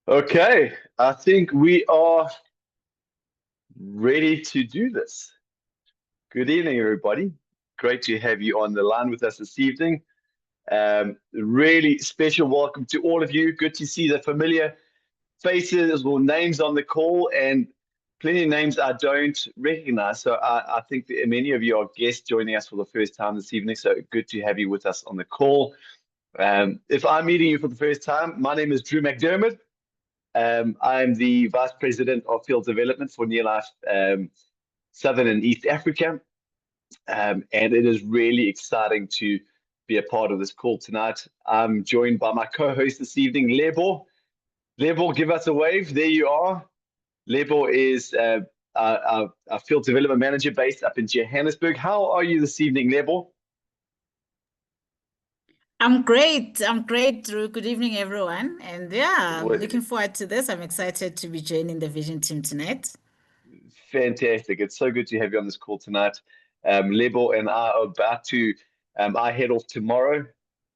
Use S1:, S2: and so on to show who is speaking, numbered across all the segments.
S1: Okay, I think we are ready to do this. Good evening, everybody. Great to have you on the line with us this evening. Really special welcome to all of you. Good to see the familiar faces or names on the call, and plenty of names I don't recognize. So I think that many of you are guests joining us for the first time this evening. So good to have you with us on the call. If I'm meeting you for the first time, my name is Drew McDermott. I'm the Vice President of Field Development for Nearlife Southern and East Africa. And it is really exciting to be a part of this call tonight. I'm joined by my co-host this evening, Lebo. Lebo, give us a wave. There you are. Lebo is our Field Development Manager based up in Johannesburg. How are you this evening, Lebo?
S2: I'm great. Drew. Good evening, everyone. And yeah, I'm looking forward to this. I'm excited to be joining the Vision team tonight.
S1: Fantastic. It's so good to have you on this call tonight. Lebo and I are about to, I head off tomorrow.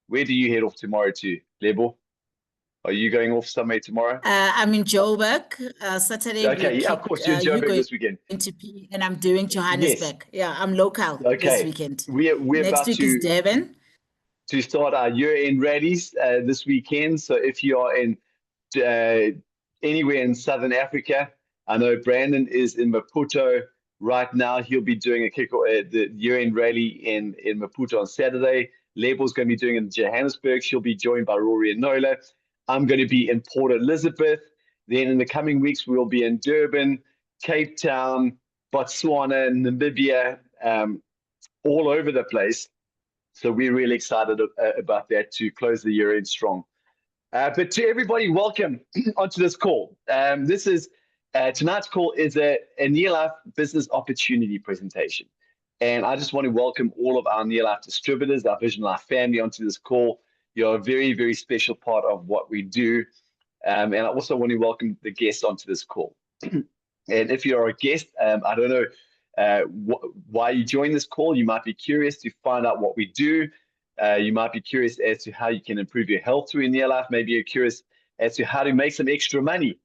S1: Where do you head off tomorrow to, Lebo? Are you going off somewhere tomorrow?
S2: I'm in Joburg. Saturday
S1: Okay, yeah, of course, you're in
S2: you
S1: Joburg
S2: going
S1: this weekend.
S2: to P, and I'm doing
S1: Yes.
S2: Johannesburg. Yeah, I'm local this
S1: Okay.
S2: weekend.
S1: We're
S2: Next
S1: about
S2: week is Durban.
S1: to start our year-end rallies this weekend. So if you are in uh, anywhere in Southern Africa, I know Brandon is in Maputo right now. He'll be doing the year-end rally in Maputo on Saturday. Label's going to be doing it in Johannesburg. She'll be joined by Rory and Nola. I'm going to be in Port Elizabeth. Then in the coming weeks, we'll be in Durban, Cape Town, Botswana, Namibia, all over the place. So we're really excited about that to close the year in strong. But to everybody, welcome onto this call. This is tonight's call is a Near Life business opportunity presentation. And I just want to welcome all of our Near Life distributors, our Vision Life family onto this call. You're a very, very special part of what we do. And I also want to welcome the guests onto this call. And if you're a guest, I don't know why you join this call. You might be curious to find out what we do. You might be curious as to how you can improve your health through Near Life. Maybe you're curious as to how to make some extra money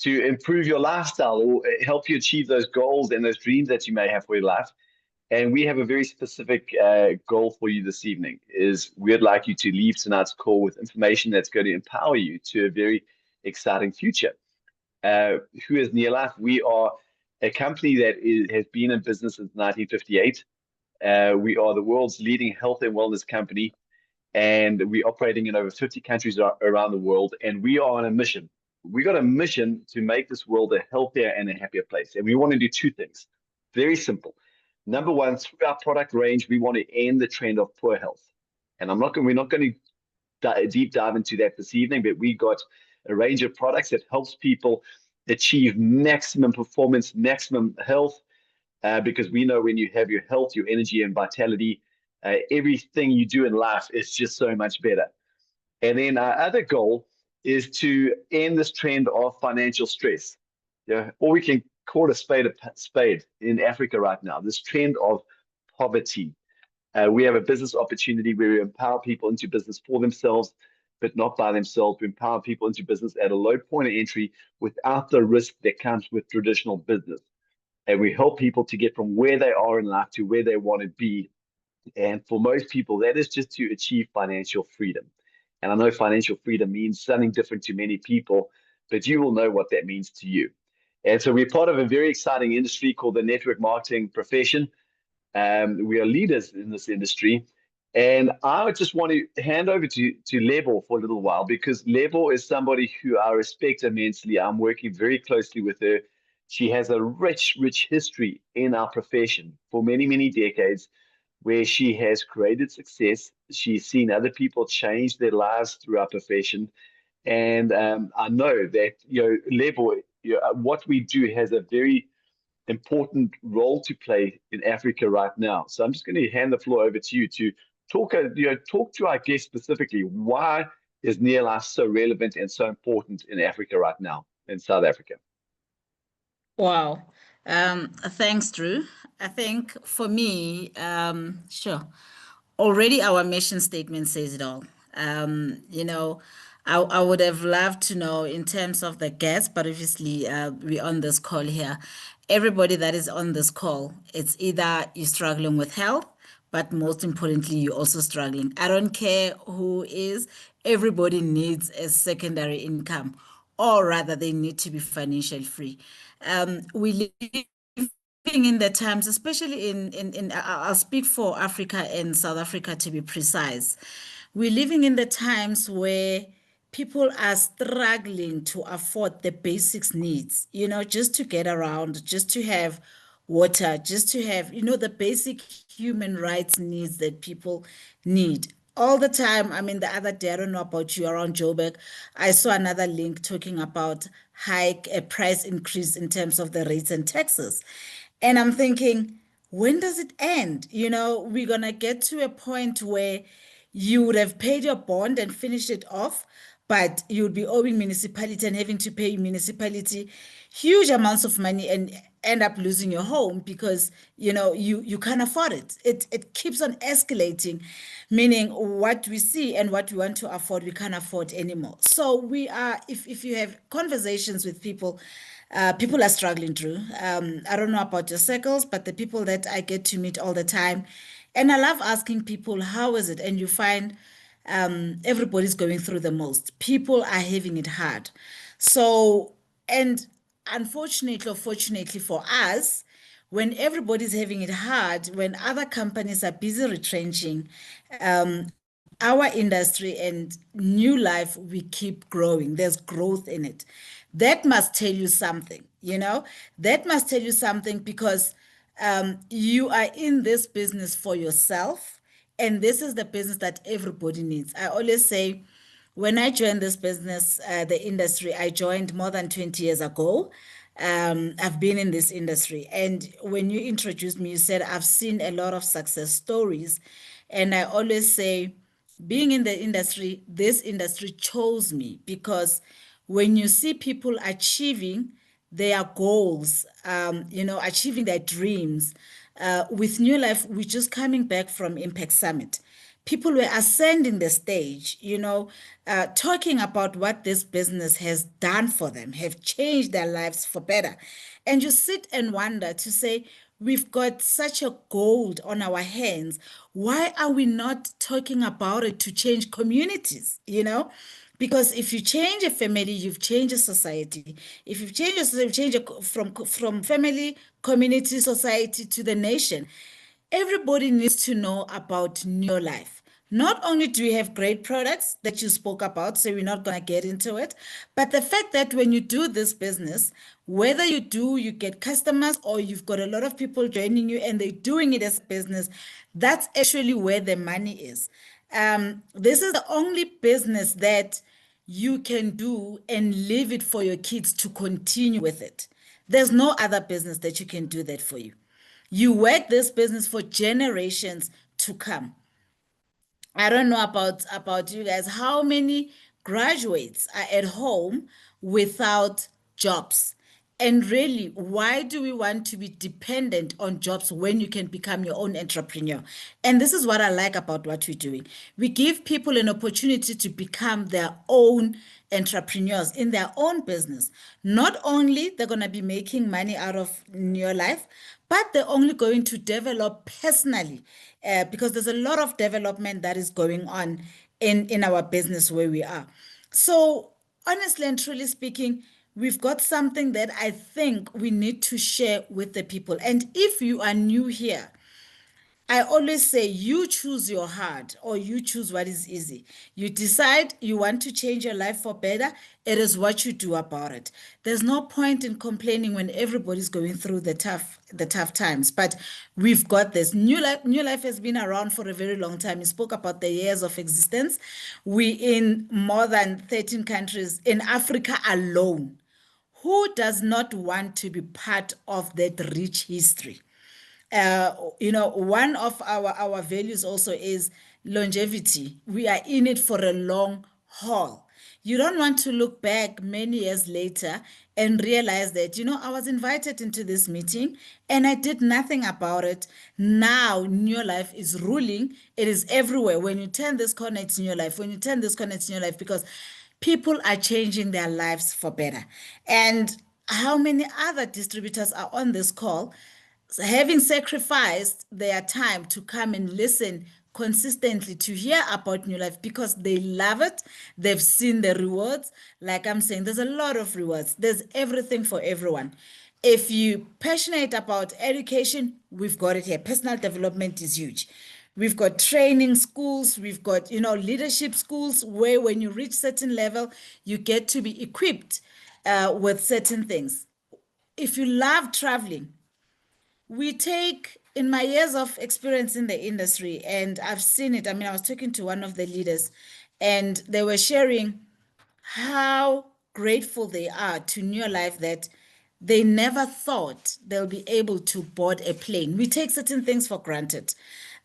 S1: to improve your lifestyle or help you achieve those goals and those dreams that you may have for your life. And we have a very specific goal for you this evening. Is we'd like you to leave tonight's call with information that's going to empower you to a very exciting future. Who is Near Life? We are a company that has been in business since 1958. We are the world's leading health and wellness company, and we're operating in over 50 countries around the world. And we are on a mission. We got a mission to make this world a healthier and a happier place. And we want to do two things. Very simple. Number one, through our product range, we want to end the trend of poor health. And we're not going to deep dive into that this evening, but we got a range of products that helps people achieve maximum performance, maximum health, because we know when you have your health, your energy, and vitality, everything you do in life is just so much better. And then our other goal is to end this trend of financial stress. Yeah, or we can call it a spade in Africa right now. This trend of poverty. We have a business opportunity where we empower people into business for themselves, but not by themselves. We empower people into business at a low point of entry without the risk that comes with traditional business. And we help people to get from where they are in life to where they want to be. And for most people, that is just to achieve financial freedom. And I know financial freedom means something different to many people, but you will know what that means to you. And so we're part of a very exciting industry called the network marketing profession. We are leaders in this industry. And I just want to hand over to Lebo for a little while, because Lebo is somebody who I respect immensely. I'm working very closely with her. She has a rich, rich history in our profession for many, many decades, where she has created success. She's seen other people change their lives through our profession. And I know that, Lebo, what we do has a very important role to play in Africa right now. So I'm just going to hand the floor over to you to talk to our guest specifically. Why is Near Life so relevant and so important in Africa right now, in South Africa?
S2: Wow. Thanks, Drew. I think for me, sure. Already our mission statement says it all. I would have loved to know in terms of the guests, but obviously we're on this call here. Everybody that is on this call, it's either you're struggling with health, but most importantly, you're also struggling. I don't care who is, everybody needs a secondary income, or rather, they need to be financially free. We live in the times, especially I'll speak for Africa and South Africa to be precise. We're living in the times where people are struggling to afford the basics needs, just to get around, just to have water, just to have, the basic human rights needs that people need all the time. I mean, the other day, I don't know about you, around Joburg, I saw another link talking about a price increase in terms of the rates and taxes. And I'm thinking, when does it end? We're going to get to a point where you would have paid your bond and finished it off, but you would be owing municipality and having to pay municipality huge amounts of money and end up losing your home because you can't afford it. It keeps on escalating, meaning what we see and what we want to afford, we can't afford anymore. So we are, if you have conversations with people, people are struggling through. I don't know about your circles, but the people that I get to meet all the time, and I love asking people, how is it? And you find everybody's going through the most. People are having it hard. So, and unfortunately or fortunately for us, when everybody's having it hard, when other companies are busy retrenching, our industry and new life, we keep growing. There's growth in it. That must tell you something, that must tell you something because you are in this business for yourself, and this is the business that everybody needs. I always say, when I joined this business, the industry, I joined more than 20 years ago. I've been in this industry. And when you introduced me, you said, I've seen a lot of success stories. And I always say, being in the industry, this industry chose me because when you see people achieving their goals, achieving their dreams, with New Life, we're just coming back from Impact Summit. People were ascending the stage, talking about what this business has done for them, have changed their lives for better. And you sit and wonder to say, we've got such a gold on our hands. Why are we not talking about it to change communities, Because if you change a family, you've changed a society. If you've changed a society, you've changed from family, community, society to the nation. Everybody needs to know about New Life. Not only do we have great products that you spoke about, so we're not going to get into it, but the fact that when you do this business, whether you get customers or you've got a lot of people joining you and they're doing it as a business, that's actually where the money is. This is the only business that you can do and leave it for your kids to continue with it. There's no other business that you can do that for you. You work this business for generations to come. I don't know about you guys. How many graduates are at home without jobs? And really, why do we want to be dependent on jobs when you can become your own entrepreneur? And this is what I like about what we're doing. We give people an opportunity to become their own entrepreneurs in their own business. Not only they're going to be making money out of your life, but they're only going to develop personally, because there's a lot of development that is going on in our business where we are. So honestly and truly speaking, we've got something that I think we need to share with the people. And if you are new here, I always say you choose your heart or you choose what is easy. You decide you want to change your life for better. It is what you do about it. There's no point in complaining when everybody's going through the tough times. But we've got this. New Life has been around for a very long time. You spoke about the years of existence. We in more than 13 countries in Africa alone. Who does not want to be part of that rich history? One of our values also is longevity. We are in it for a long haul. You don't want to look back many years later and realize that, I was invited into this meeting and I did nothing about it. Now, New Life is ruling. It is everywhere. When you turn this corner, it's New Life. When you turn this corner, it's New Life because People are changing their lives for better. And how many other distributors are on this call having sacrificed their time to come and listen consistently to hear about New Life because they love it. They've seen the rewards. Like I'm saying, there's a lot of rewards. There's everything for everyone. If you're passionate about education, we've got it here. Personal development is huge. We've got training schools, we've got, leadership schools where when you reach certain level, you get to be equipped with certain things. If you love traveling, we take, in my years of experience in the industry, and I've seen it. I mean, I was talking to one of the leaders, and they were sharing how grateful they are to New Life that they never thought they'll be able to board a plane. We take certain things for granted.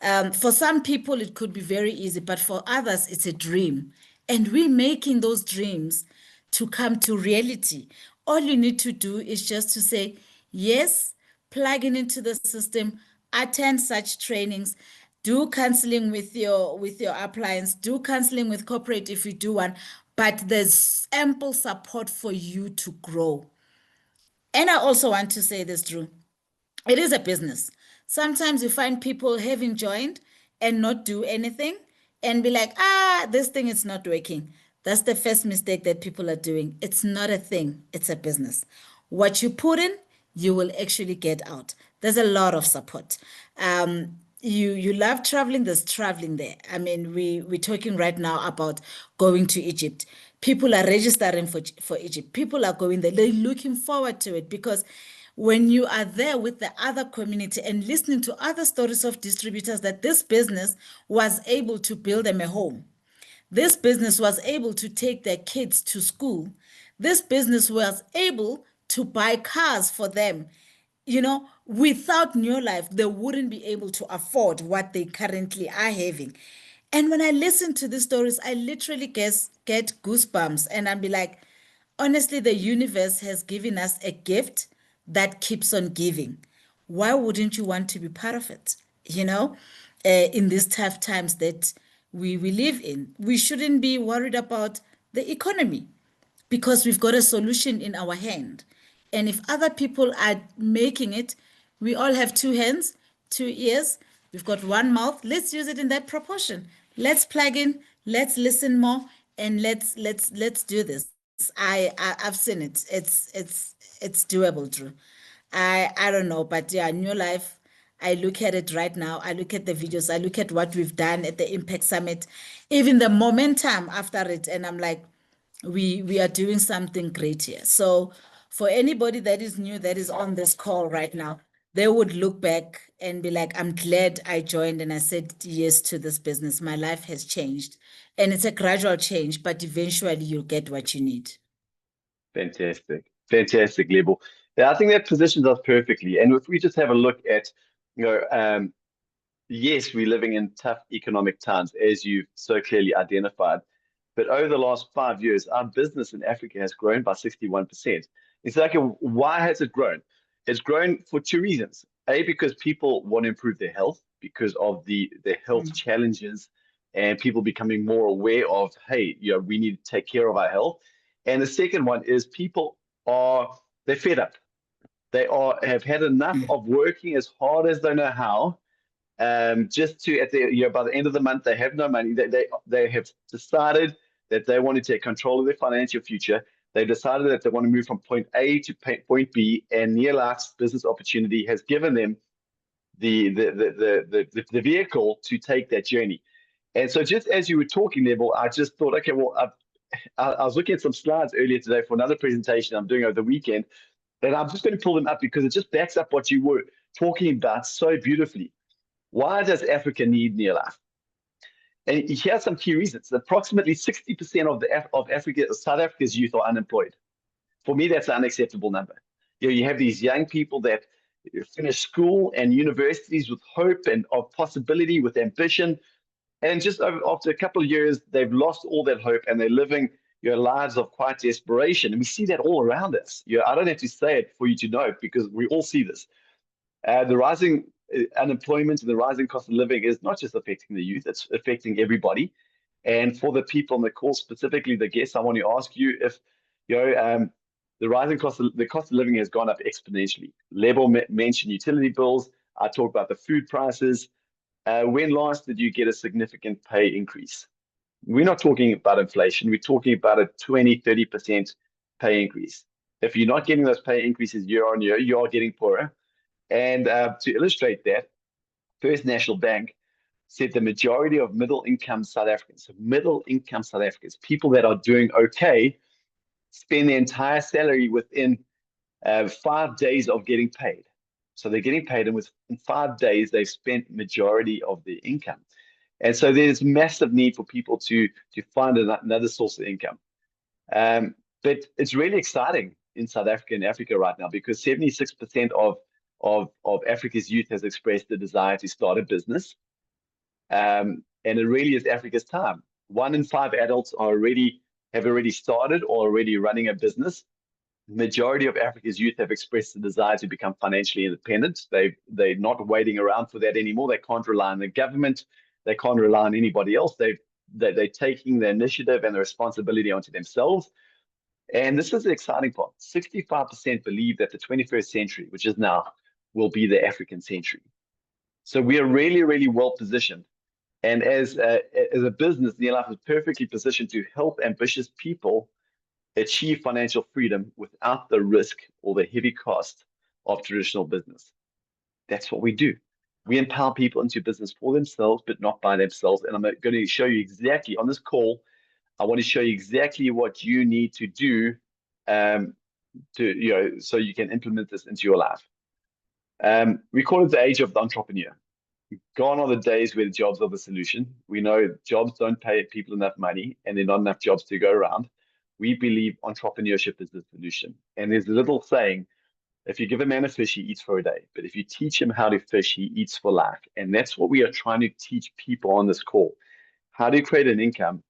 S2: For some people, it could be very easy, but for others, it's a dream. And we're making those dreams to come to reality. All you need to do is just to say, yes, plugging into the system, attend such trainings, do counseling with your appliance, do counseling with corporate if you do one, but there's ample support for you to grow. And I also want to say this, Drew. It is a business. Sometimes you find people having joined and not do anything and be like, this thing is not working. That's the first mistake that people are doing. It's not a thing, it's a business. What you put in, you will actually get out. There's a lot of support. You love traveling, there's traveling there. I mean, we're talking right now about going to Egypt. People are registering for Egypt. People are going there. They're looking forward to it because when you are there with the other community and listening to other stories of distributors that this business was able to build them a home, this business was able to take their kids to school, this business was able to buy cars for them, without New Life they wouldn't be able to afford what they currently are having. And when I listen to these stories, I literally get goosebumps and I'll be like, honestly, the universe has given us a gift that keeps on giving. Why wouldn't you want to be part of it? In these tough times that we live in, we shouldn't be worried about the economy because we've got a solution in our hand. And if other people are making it, we all have two hands, two ears, we've got one mouth. Let's use it in that proportion. Let's plug in, let's listen more, and let's do this. I've seen it. It's doable, Drew. I don't know, but yeah, New Life. I look at it right now. I look at the videos. I look at what we've done at the Impact Summit, even the momentum after it, and I'm like, we are doing something great here. So for anybody that is new, that is on this call right now, they would look back and be like, I'm glad I joined and I said yes to this business. My life has changed. And it's a gradual change, but eventually you'll get what you need.
S1: Fantastic. Fantastic, Lebo. Yeah, I think that positions us perfectly. And if we just have a look at, you know, yes, we're living in tough economic times, as you've so clearly identified. But over the last 5 years, our business in Africa has grown by 61%. It's like, why has it grown? It's grown for two reasons. A, because people want to improve their health because of the health challenges and people becoming more aware of, hey, we need to take care of our health. And the second one is they're fed up. Have had enough of working as hard as they know how, just to by the end of the month they have no money. They have decided that they want to take control of their financial future. They've decided that they want to move from point A to point B, and Near Life's business opportunity has given them the vehicle to take that journey. And so, just as you were talking, Neville, I just thought, okay, well, I was looking at some slides earlier today for another presentation I'm doing over the weekend, and I'm just going to pull them up because it just backs up what you were talking about so beautifully. Why does Africa need Near Life? And here are some key reasons. Approximately 60% of South Africa's youth are unemployed. For me, that's an unacceptable number. You have these young people that finish school and universities with hope and of possibility, with ambition, and just after a couple of years, they've lost all that hope and they're living lives of quite desperation. And we see that all around us. I don't have to say it for you to know because we all see this. The rising unemployment and the rising cost of living is not just affecting the youth, it's affecting everybody. And for the people on the call, specifically the guests, I want to ask you if the rising the cost of living has gone up exponentially. Lebo mentioned utility bills. I talked about the food prices. When last did you get a significant pay increase? We're not talking about inflation. We're talking about a 20, 30% pay increase. If you're not getting those pay increases year on year, you are getting poorer. And to illustrate that, First National Bank said the majority of middle-income South Africans, so middle-income South Africans, people that are doing okay, spend their entire salary within 5 days of getting paid. So they're getting paid, and within 5 days, they've spent majority of their income. And so there's massive need for people to find another source of income. But it's really exciting in South Africa and Africa right now because 76% of Africa's youth has expressed the desire to start a business. And it really is Africa's time. 1 in 5 adults have already started or already running a business. The majority of Africa's youth have expressed the desire to become financially independent. They're not waiting around for that anymore. They can't rely on the government. They can't rely on anybody else. They're taking the initiative and the responsibility onto themselves. And this is the exciting part. 65% believe that the 21st century, which is now, will be the African century. So we are really, really well positioned. And as a business, Neolife is perfectly positioned to help ambitious people achieve financial freedom without the risk or the heavy cost of traditional business. That's what we do. We empower people into business for themselves, but not by themselves. And I'm going to show you exactly on this call. I want to show you exactly what you need to do so you can implement this into your life. We call it the age of the entrepreneur. Gone are the days where the jobs are the solution. We know jobs don't pay people enough money and there are not enough jobs to go around. We believe entrepreneurship is the solution. And there's a little saying, if you give a man a fish, he eats for a day. But if you teach him how to fish, he eats for life. And that's what we are trying to teach people on this call. How to create an income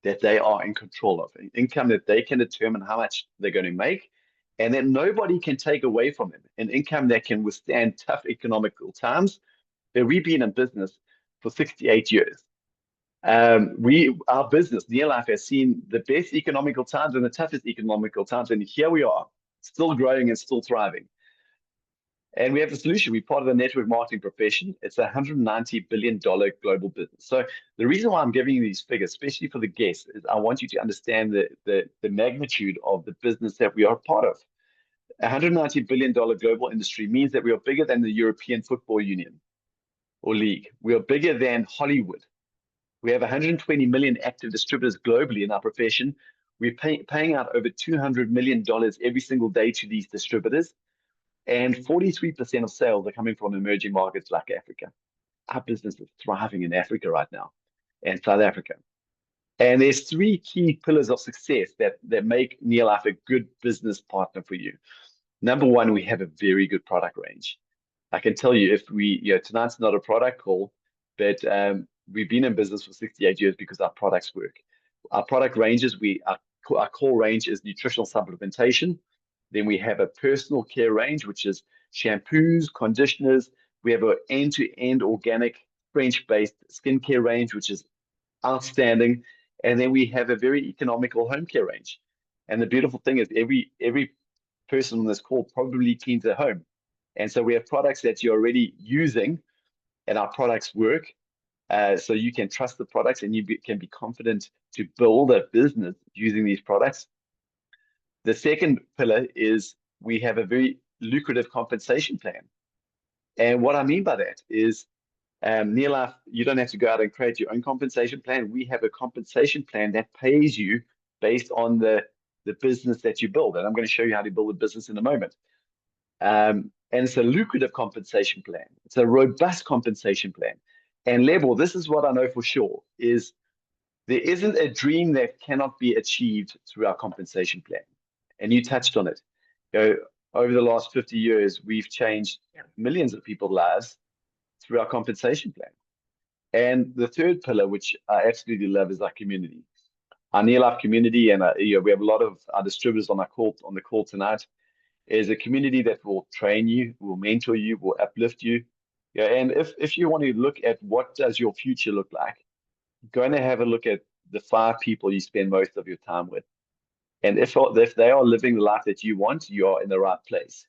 S1: that they are in control of, an income that they can determine how much they're going to make, and that nobody can take away from them, an income that can withstand tough economical times. We've been in business for 68 years. Our business, Neolife, has seen the best economical times and the toughest economical times, and here we are, still growing and still thriving. And we have the solution. We're part of the network marketing profession. It's a $190 billion global business. So the reason why I'm giving you these figures, especially for the guests, is I want you to understand the magnitude of the business that we are part of. A $190 billion global industry means that we are bigger than the European Football Union or League. We are bigger than Hollywood. We have 120 million active distributors globally in our profession. We're paying out over $200 million every single day to these distributors. And 43% of sales are coming from emerging markets like Africa. Our business is thriving in Africa right now and South Africa. And there's 3 key pillars of success that make Neolife a good business partner for you. Number 1, we have a very good product range. I can tell you tonight's not a product call, but we've been in business for 68 years because our products work. Our product ranges, our core range is nutritional supplementation. Then we have a personal care range, which is shampoos, conditioners. We have an end-to-end organic French-based skincare range, which is outstanding. And then we have a very economical home care range. And the beautiful thing is every person on this call probably cleans their home. And so we have products that you're already using, and our products work. So you can trust the products, and you can be confident to build a business using these products. The second pillar is we have a very lucrative compensation plan. And what I mean by that is Neolife, you don't have to go out and create your own compensation plan. We have a compensation plan that pays you based on the business that you build. And I'm going to show you how to build a business in a moment. And it's a lucrative compensation plan. It's a robust compensation plan. And Lebo, this is what I know for sure, is there isn't a dream that cannot be achieved through our compensation plan. And you touched on it. Over the last 50 years, we've changed millions of people's lives through our compensation plan. And the third pillar, which I absolutely love, is our community. Our Neolife community, and we have a lot of our distributors on the call tonight, is a community that will train you, will mentor you, will uplift you. And if you want to look at what does your future look like, go and have a look at the 5 people you spend most of your time with. And if they are living the life that you want, you are in the right place.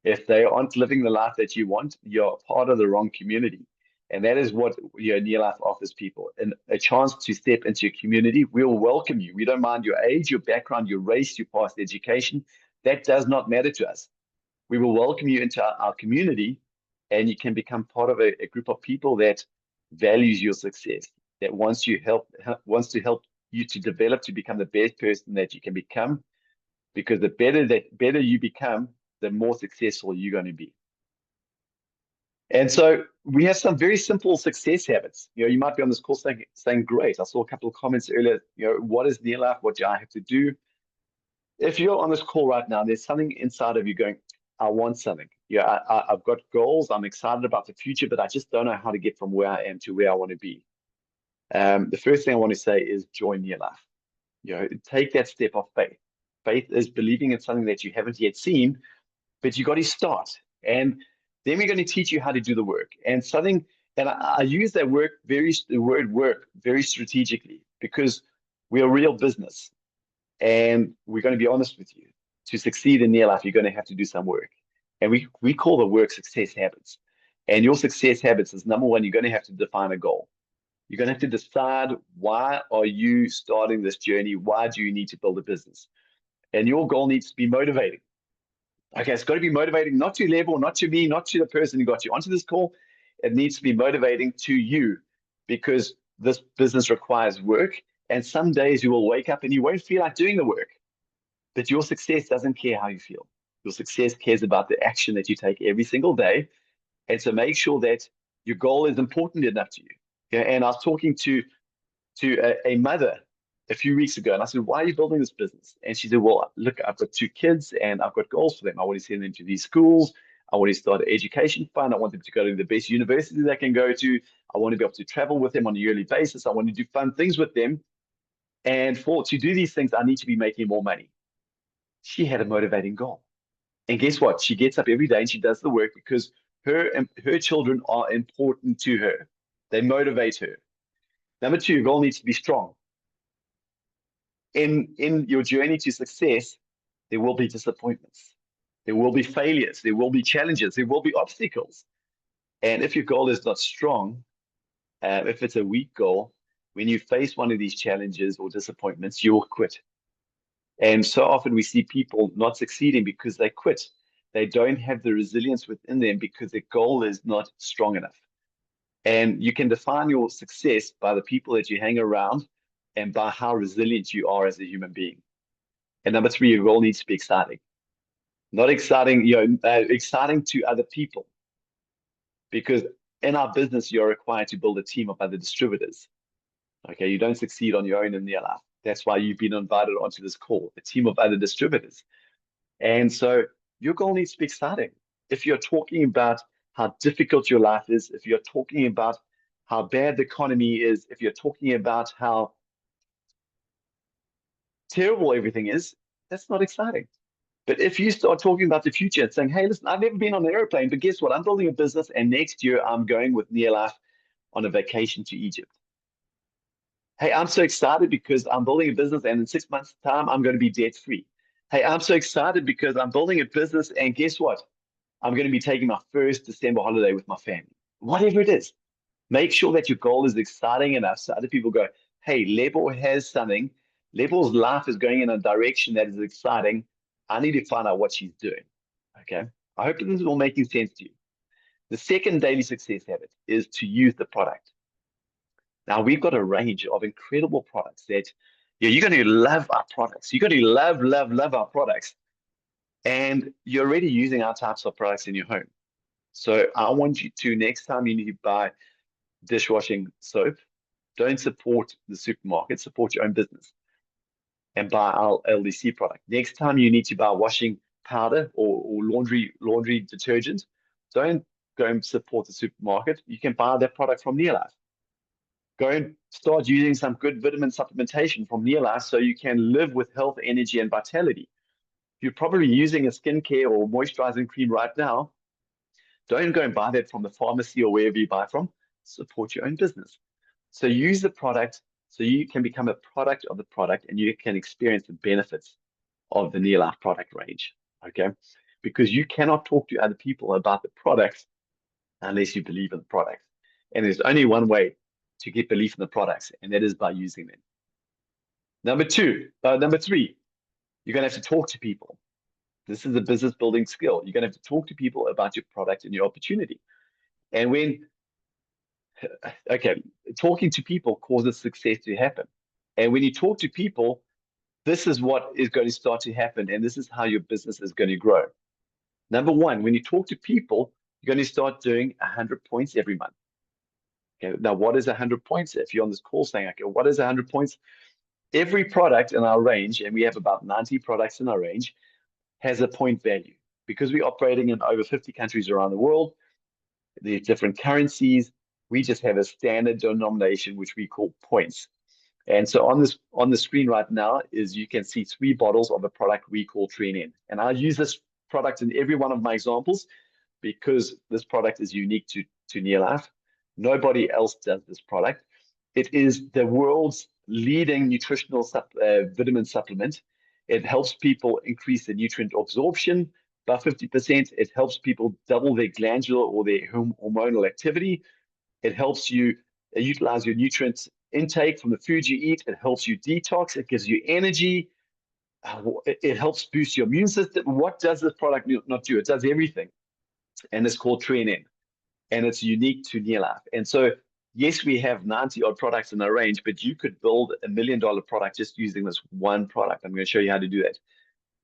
S1: If they aren't living the life that you want, you're part of the wrong community. And that is what Near Life offers people, and a chance to step into your community. We'll welcome you. We don't mind your age, your background, your race, your past education. That does not matter to us. We will welcome you into our community, and you can become part of a group of people that values your success, that wants to help you to develop to become the best person that you can become. Because the better you become, the more successful you're going to be. And so we have some very simple success habits. You might be on this call saying, great, I saw a couple of comments earlier, what is Near Life? What do I have to do? If you're on this call right now, there's something inside of you going, I want something. I've got goals. I'm excited about the future, but I just don't know how to get from where I am to where I want to be. The first thing I want to say is join Near Life. Take that step of faith. Faith is believing in something that you haven't yet seen, but you got to start. And then we're going to teach you how to do the work. And I use the word work very strategically, because we're a real business, and we're going to be honest with you. To succeed in Near Life, you're going to have to do some work. And we call the work success habits. And your success habits is, number one, you're going to have to define a goal. You're going to have to decide, why are you starting this journey? Why do you need to build a business? And your goal needs to be motivating. Okay, it's got to be motivating, not to Lebo, not to me, not to the person who got you onto this call. It needs to be motivating to you, because this business requires work. And some days you will wake up and you won't feel like doing the work. But your success doesn't care how you feel. Your success cares about the action that you take every single day. And so make sure that your goal is important enough to you. Yeah, and I was talking to a mother a few weeks ago, and I said, why are you building this business? And she said, well, look, I've got 2 kids and I've got goals for them. I want to send them to these schools. I want to start an education fund. I want them to go to the best university they can go to. I want to be able to travel with them on a yearly basis. I want to do fun things with them. And to do these things, I need to be making more money. She had a motivating goal. And guess what? She gets up every day and she does the work, because her children are important to her. They motivate her. Number 2, your goal needs to be strong. In your journey to success, there will be disappointments. There will be failures. There will be challenges. There will be obstacles. And if your goal is not strong, if it's a weak goal, when you face one of these challenges or disappointments, you will quit. And so often we see people not succeeding because they quit. They don't have the resilience within them because their goal is not strong enough. And you can define your success by the people that you hang around and by how resilient you are as a human being. And number 3, your goal needs to be exciting. Not exciting, exciting to other people. Because in our business, you're required to build a team of other distributors. Okay, you don't succeed on your own in Near Life. That's why you've been invited onto this call, a team of other distributors. And so your goal needs to be exciting. If you're talking about how difficult your life is, if you're talking about how bad the economy is, if you're talking about how terrible everything is, that's not exciting. But if you start talking about the future and saying, hey, listen, I've never been on an airplane, but guess what? I'm building a business, and next year I'm going with Near Life on a vacation to Egypt. Hey, I'm so excited because I'm building a business, and in 6 months' time, I'm going to be debt free. Hey, I'm so excited because I'm building a business, and guess what? I'm going to be taking my first December holiday with my family. Whatever it is, make sure that your goal is exciting enough so other people go, hey, Lebo has something. Lebo's life is going in a direction that is exciting. I need to find out what she's doing. Okay. I hope this is all making sense to you. The second daily success habit is to use the product. Now, we've got a range of incredible products that you're going to love our products. You're going to love, love, love our products. And you're already using our types of products in your home. So I want you to, next time you need to buy dishwashing soap, don't support the supermarket, support your own business and buy our LDC product. Next time you need to buy washing powder or laundry detergent, don't go and support the supermarket. You can buy that product from Near Life. Go and start using some good vitamin supplementation from Near Life so you can live with health, energy, and vitality. You're probably using a skincare or moisturizing cream right now. Don't go and buy that from the pharmacy or wherever you buy from. Support your own business. So use the product So you can become a product of the product and you can experience the benefits of the Near Life product range. Okay. Because you cannot talk to other people about the products unless you believe in the products. And there's only one way to get belief in the products, and that is by using them. Number three, you're going to have to talk to people. This is a business building skill. You're going to have to talk to people about your product and your opportunity. And okay, talking to people causes success to happen. And when you talk to people, this is what is going to start to happen. And this is how your business is going to grow. Number one, when you talk to people, you're going to start doing 100 points every month. Okay, now what is 100 points? If you're on this call saying, okay, what is 100 points? Every product in our range, and we have about 90 products in our range, has a point value. Because we're operating in over 50 countries around the world, there's different currencies. We just have a standard denomination, which we call points. And so on the screen right now is you can see 3 bottles of a product we call Train. And I'll use this product in every one of my examples because this product is unique to Near Life. Nobody else does this product. It is the world's leading nutritional vitamin supplement. It helps people increase the nutrient absorption by 50%. It helps people double their glandular or their hormonal activity. It helps you utilize your nutrients intake from the food you eat. It helps you detox. It gives you energy. It helps boost your immune system. What does this product not do? It does everything. And it's called Train. And it's unique to Near Life. And so, yes, we have 90 odd products in our range, but you could build $1 million product just using this one product. I'm going to show you how to do that.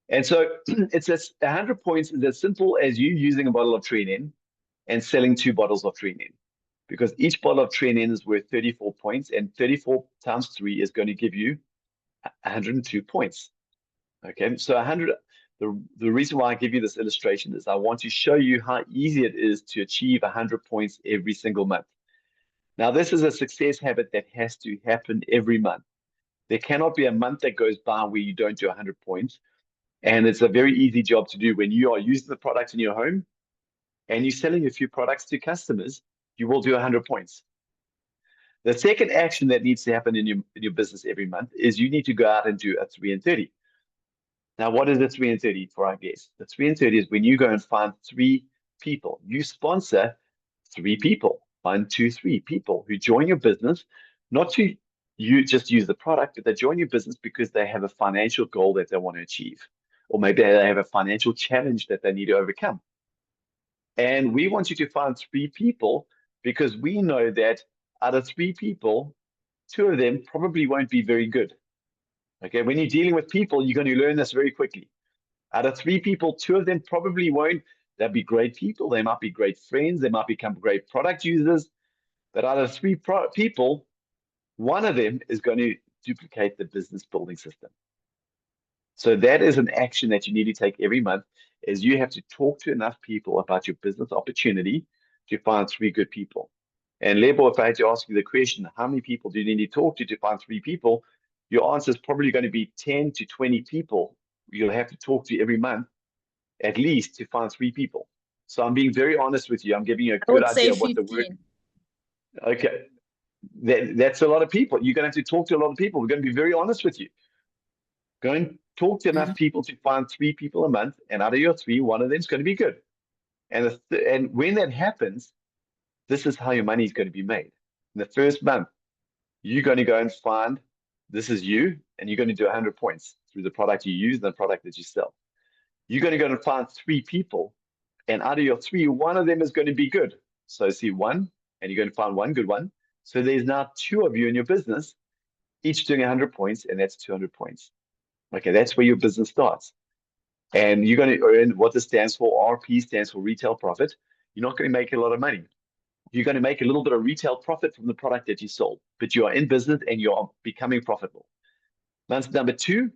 S1: And so it's 100 points is as simple as you using a bottle of Train and selling 2 bottles of Train. Because each bottle of Train is worth 34 points, and 34 times 3 is going to give you 102 points. Okay, so 100. The reason why I give you this illustration is I want to show you how easy it is to achieve 100 points every single month. Now, this is a success habit that has to happen every month. There cannot be a month that goes by where you don't do 100 points. And it's a very easy job to do when you are using the products in your home and you're selling a few products to customers, you will do 100 points. The second action that needs to happen in your business every month is you need to go out and do a 3 and 30. Now, what is the 3 and 30 for our guests? The 3 and 30 is when you go and find 3 people. You sponsor 3 people, 1, 2, 3 people who join your business, not to you just use the product, but they join your business because they have a financial goal that they want to achieve. Or maybe they have a financial challenge that they need to overcome. And we want you to find 3 people because we know that out of 3 people, 2 of them probably won't be very good. Okay, when you're dealing with people, you're going to learn this very quickly. Out of 3 people, 2 of them probably won't. They'll be great people. They might be great friends. They might become great product users. But out of 3 people, 1 of them is going to duplicate the business building system. So that is an action that you need to take every month is you have to talk to enough people about your business opportunity to find 3 good people. And Lebo, if I had to ask you the question, how many people do you need to talk to find 3 people? Your answer is probably going to be 10 to 20 people you'll have to talk to every month, at least to find 3 people. So I'm being very honest with you. I'm giving you a good idea of what the work. Okay. That's a lot of people. You're going to have to talk to a lot of people. We're going to be very honest with you. Go and talk to enough people to find 3 people a month, and out of your 3, 1 of them is going to be good. And when that happens, this is how your money is going to be made. In the first month, you're going to go and find this is you, and you're going to do 100 points through the product you use and the product that you sell. You're going to go and find 3 people, and out of your 3, 1 of them is going to be good. So see 1, and you're going to find 1 good one. So there's now 2 of you in your business, each doing 100 points, and that's 200 points. Okay, that's where your business starts. And you're going to earn what this stands for. RP stands for retail profit. You're not going to make a lot of money. You're going to make a little bit of retail profit from the product that you sold, but you are in business and you are becoming profitable. Month number 2,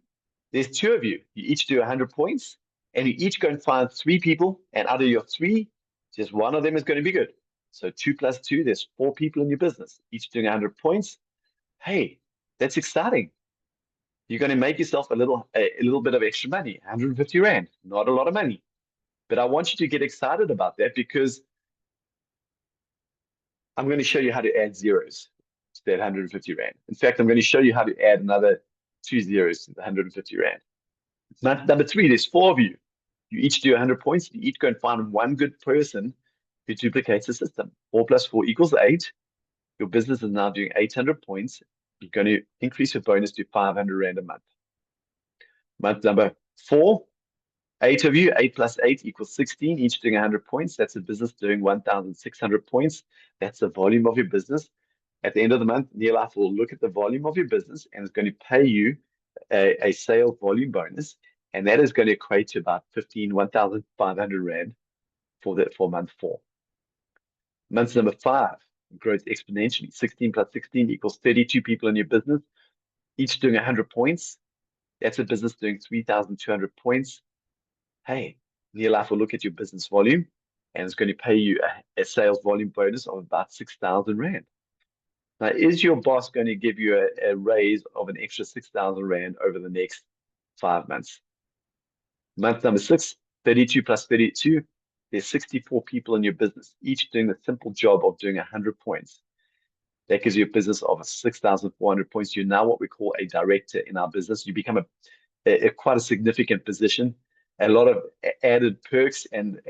S1: there's 2 of you. You each do 100 points, and you each go and find 3 people, and out of your 3, just 1 of them is going to be good. So 2 plus 2, there's 4 people in your business, each doing 100 points. Hey, that's exciting. You're going to make yourself a little bit of extra money, 150 Rand, not a lot of money. But I want you to get excited about that because I'm going to show you how to add zeros to that 150 Rand. In fact, I'm going to show you how to add another 2 zeros to the 150 Rand. Month number 3, there's 4 of you. You each do 100 points. You each go and find one good person who duplicates the system. 4 plus 4 equals 8. Your business is now doing 800 points. You're going to increase your bonus to 500 Rand a month. Month number 4, 8 of you, 8 plus 8 equals 16, each doing 100 points. That's a business doing 1,600 points. That's the volume of your business. At the end of the month, Neolife will look at the volume of your business and is going to pay you a sales volume bonus. And that is going to equate to about 1,500 Rand for month 4. Month number 5 grows exponentially. 16 plus 16 equals 32 people in your business, each doing 100 points. That's a business doing 3,200 points. Hey, Neolife will look at your business volume and it's going to pay you a sales volume bonus of about 6,000 Rand. Now, is your boss going to give you a raise of an extra 6,000 Rand over the next 5 months? Month number 6, 32 plus 32, there's 64 people in your business, each doing the simple job of doing 100 points. That gives you a business of 6,400 points. You're now what we call a director in our business. You become quite a significant position. A lot of added perks and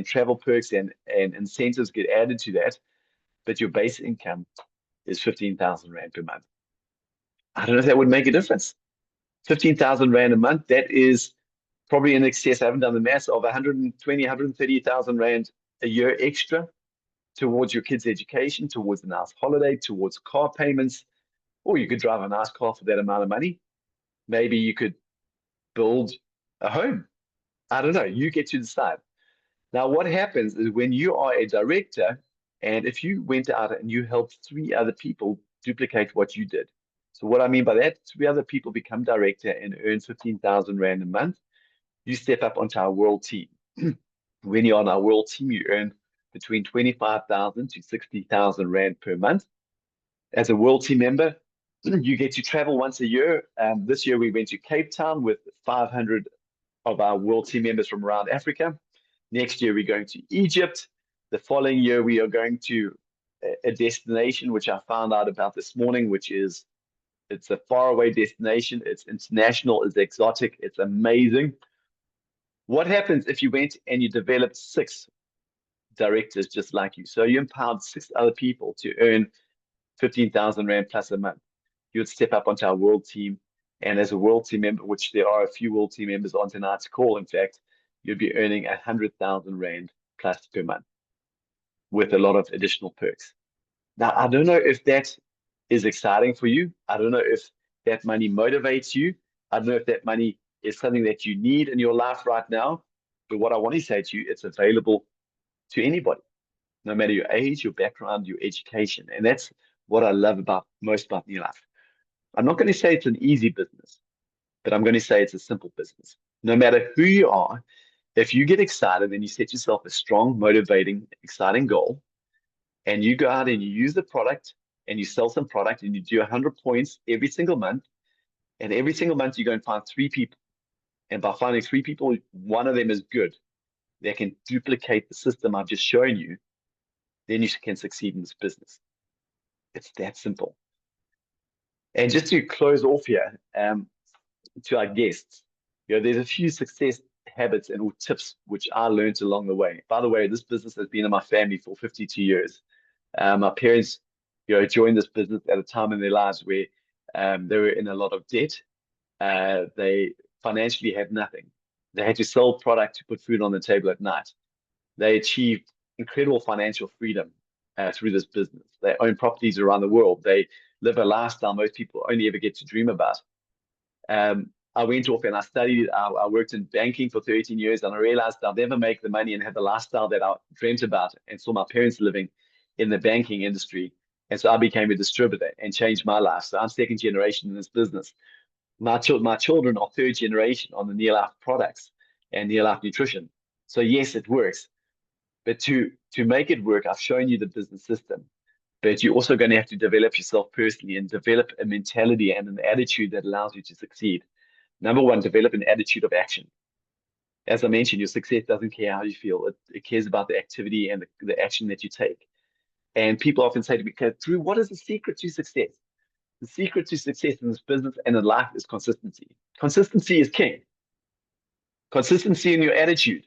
S1: travel perks and incentives get added to that, but your base income is 15,000 Rand per month. I don't know if that would make a difference. 15,000 Rand a month, that is probably in excess, I haven't done the math, of 120, 130,000 Rand a year extra towards your kids' education, towards a nice holiday, towards car payments, or you could drive a nice car for that amount of money. Maybe you could build a home. I don't know. You get to decide. Now, what happens is when you are a director, and if you went out and you helped 3 other people duplicate what you did. So what I mean by that, 3 other people become director and earn 15,000 Rand a month. You step up onto our world team. When you're on our world team, you earn between 25,000 to 60,000 Rand per month. As a world team member, you get to travel once a year. This year we went to Cape Town with 500 of our world team members from around Africa. Next year we're going to Egypt. The following year we are going to a destination which I found out about this morning, which is it's a faraway destination. It's international, it's exotic, it's amazing. What happens if you went and you developed 6 directors just like you? So you empowered 6 other people to earn 15,000 Rand plus a month. You would step up onto our world team. And as a world team member, which there are a few world team members on tonight's call, in fact, you'd be earning 100,000 Rand plus per month with a lot of additional perks. Now, I don't know if that is exciting for you. I don't know if that money motivates you. I don't know if that money is something that you need in your life right now. But what I want to say to you, it's available to anybody, no matter your age, your background, your education. And that's what I love most about Neolife. I'm not going to say it's an easy business, but I'm going to say it's a simple business. No matter who you are, if you get excited and you set yourself a strong, motivating, exciting goal, and you go out and you use the product and you sell some product and you do 100 points every single month, and every single month you go and find 3 people. And by finding 3 people, one of them is good. They can duplicate the system I've just shown you, then you can succeed in this business. It's that simple. And just to close off here, to our guests, there's a few success habits and tips which I learned along the way. By the way, this business has been in my family for 52 years. My parents, joined this business at a time in their lives where they were in a lot of debt. They financially had nothing. They had to sell product to put food on the table at night. They achieved incredible financial freedom through this business. They own properties around the world. They live a lifestyle most people only ever get to dream about. I went off and I studied. I worked in banking for 13 years, and I realized I'll never make the money and have the lifestyle that I dreamt about and saw my parents living in the banking industry. And so I became a distributor and changed my life. So I'm 2nd generation in this business. My children are 3rd generation on the Neolife products and Neolife nutrition. So yes, it works. But to make it work, I've shown you the business system. But you're also going to have to develop yourself personally and develop a mentality and an attitude that allows you to succeed. Number 1, develop an attitude of action. As I mentioned, your success doesn't care how you feel. It cares about the activity and the action that you take. And people often say to me, "Okay, Drew, what is the secret to success?" The secret to success in this business and in life is consistency. Consistency is king. Consistency in your attitude.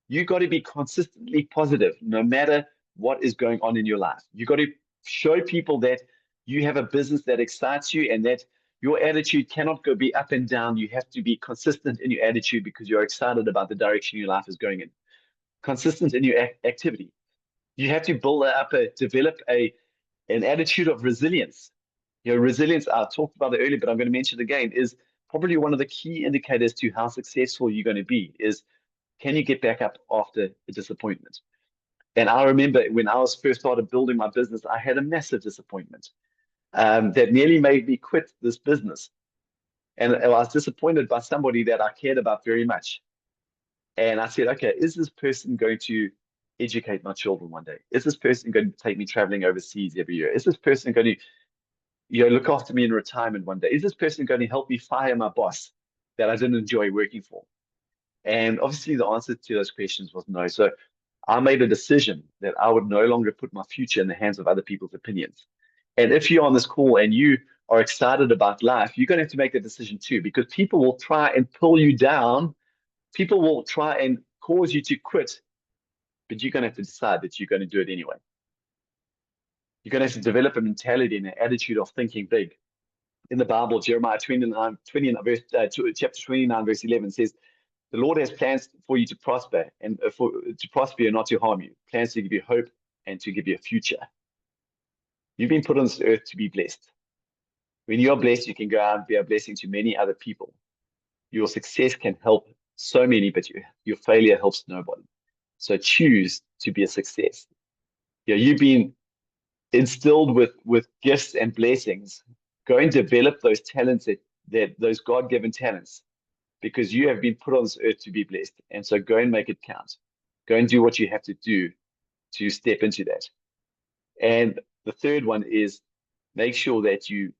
S1: You got to be consistently positive no matter what is going on in your life. You got to show people that you have a business that excites you and that your attitude cannot go be up and down. You have to be consistent in your attitude because you're excited about the direction your life is going in. Consistent in your activity. You have to develop an attitude of resilience. Resilience, I talked about it earlier, but I'm going to mention it again, is probably one of the key indicators to how successful you're going to be is, can you get back up after a disappointment? And I remember when I was first started building my business, I had a massive disappointment that nearly made me quit this business. And I was disappointed by somebody that I cared about very much. And I said, okay, is this person going to educate my children one day? Is this person going to take me traveling overseas every year? Is this person going to look after me in retirement one day? Is this person going to help me fire my boss that I didn't enjoy working for? And obviously the answer to those questions was no. So I made a decision that I would no longer put my future in the hands of other people's opinions. And if you're on this call and you are excited about life, you're going to have to make that decision too, because people will try and pull you down. People will try and cause you to quit, but you're going to have to decide that you're going to do it anyway. You're going to have to develop a mentality and an attitude of thinking big. In the Bible, Jeremiah 29, chapter 29, verse 11 says, the Lord has plans for you to prosper and to prosper you and not to harm you, plans to give you hope and to give you a future. You've been put on this earth to be blessed. When you're blessed, you can go out and be a blessing to many other people. Your success can help so many, but your failure helps nobody. So choose to be a success. You've been instilled with gifts and blessings. Go and develop those talents that those God-given talents, because you have been put on this earth to be blessed. And so go and make it count. Go and do what you have to do to step into that. And the third one is make sure that you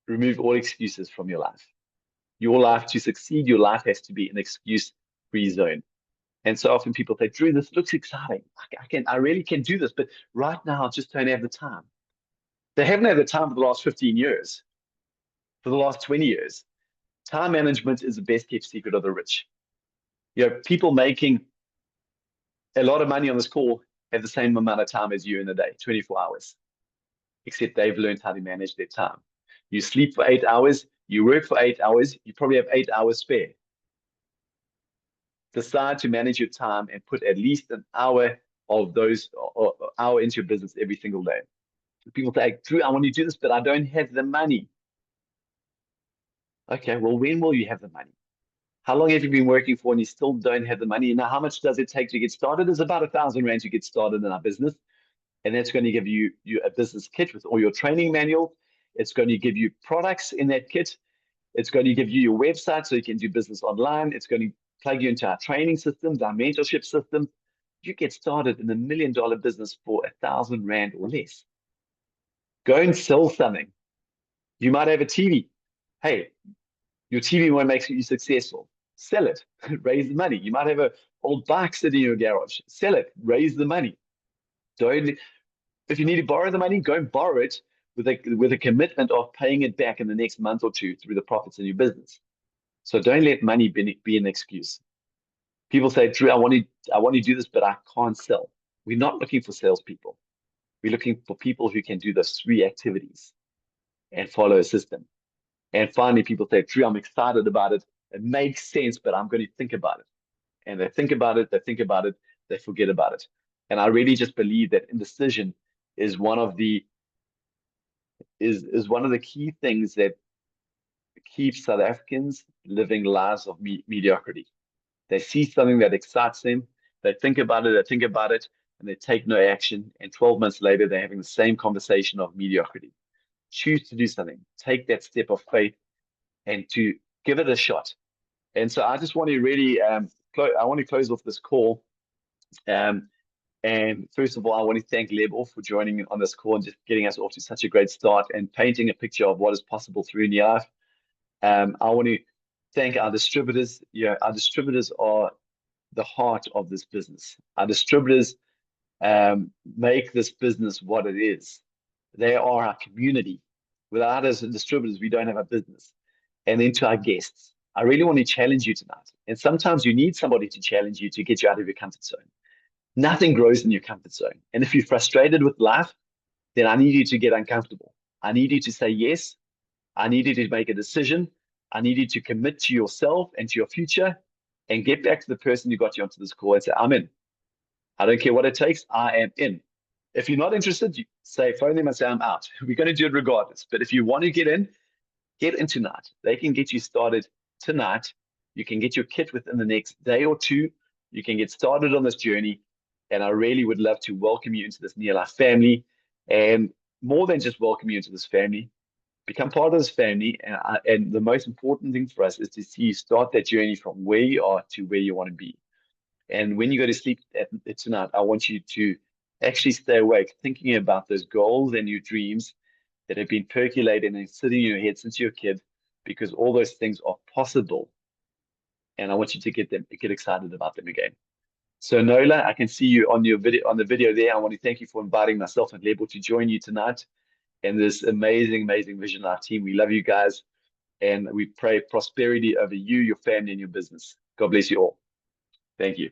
S1: remove all excuses from your life. Your life, to succeed, your life has to be an excuse-free zone. And so often people say, Drew, this looks exciting. I really can do this, but right now I just don't have the time. They haven't had the time for the last 15 years, for the last 20 years. Time management is the best kept secret of the rich. People making a lot of money on this call have the same amount of time as you in a day, 24 hours, except they've learned how to manage their time. You sleep for 8 hours, you work for 8 hours, you probably have 8 hours spare. Decide to manage your time and put at least an hour of those or hour into your business every single day. People say, Drew, I want to do this, but I don't have the money. Okay, well, when will you have the money? How long have you been working for and you still don't have the money? Now, how much does it take to get started? It's about 1,000 Rand to get started in our business. And that's going to give you a business kit with all your training manual. It's going to give you products in that kit. It's going to give you your website so you can do business online. It's going to plug you into our training systems, our mentorship systems. You get started in $1 million business for 1,000 Rand or less. Go and sell something. You might have a TV. Hey, your TV won't make you successful. Sell it, raise the money. You might have an old bike sitting in your garage. Sell it, raise the money. Don't. If you need to borrow the money, go and borrow it with a commitment of paying it back in the next month or two through the profits in your business. So don't let money be an excuse. People say, Drew, I want to do this, but I can't sell. We're not looking for salespeople. We're looking for people who can do those three activities and follow a system. And finally, people say, Drew, I'm excited about it. It makes sense, but I'm going to think about it. And they think about it, they forget about it. And I really just believe that indecision is one of the key things that keeps South Africans living lives of mediocrity. They see something that excites them, they think about it, and they take no action. And 12 months later, they're having the same conversation of mediocrity. Choose to do something. Take that step of faith and to give it a shot. And so I just want to really, I want to close off this call. And first of all, I want to thank Lebo for joining on this call and just getting us off to such a great start and painting a picture of what is possible through Life. I want to thank our distributors. Our distributors are the heart of this business. Our distributors make this business what it is. They are our community. Without us as distributors, we don't have a business. And then to our guests, I really want to challenge you tonight. And sometimes you need somebody to challenge you to get you out of your comfort zone. Nothing grows in your comfort zone. And if you're frustrated with life, then I need you to get uncomfortable. I need you to say yes. I need you to make a decision. I need you to commit to yourself and to your future and get back to the person who got you onto this call and say, I'm in. I don't care what it takes. I am in. If you're not interested, you say, phone them and say, I'm out. We're going to do it regardless. But if you want to get in tonight. They can get you started tonight. You can get your kit within the next day or two. You can get started on this journey. And I really would love to welcome you into this Near Life family. And more than just welcome you into this family, become part of this family. And the most important thing for us is to see you start that journey from where you are to where you want to be. And when you go to sleep tonight, I want you to actually stay awake, thinking about those goals and your dreams that have been percolating and sitting in your head since you're a kid, because all those things are possible. And I want you to get excited about them again. So Nola, I can see you on the video there. I want to thank you for inviting myself and Lebo to join you tonight and this amazing, amazing Vision Life team. We love you guys, and we pray prosperity over you, your family, and your business. God bless you all. Thank you.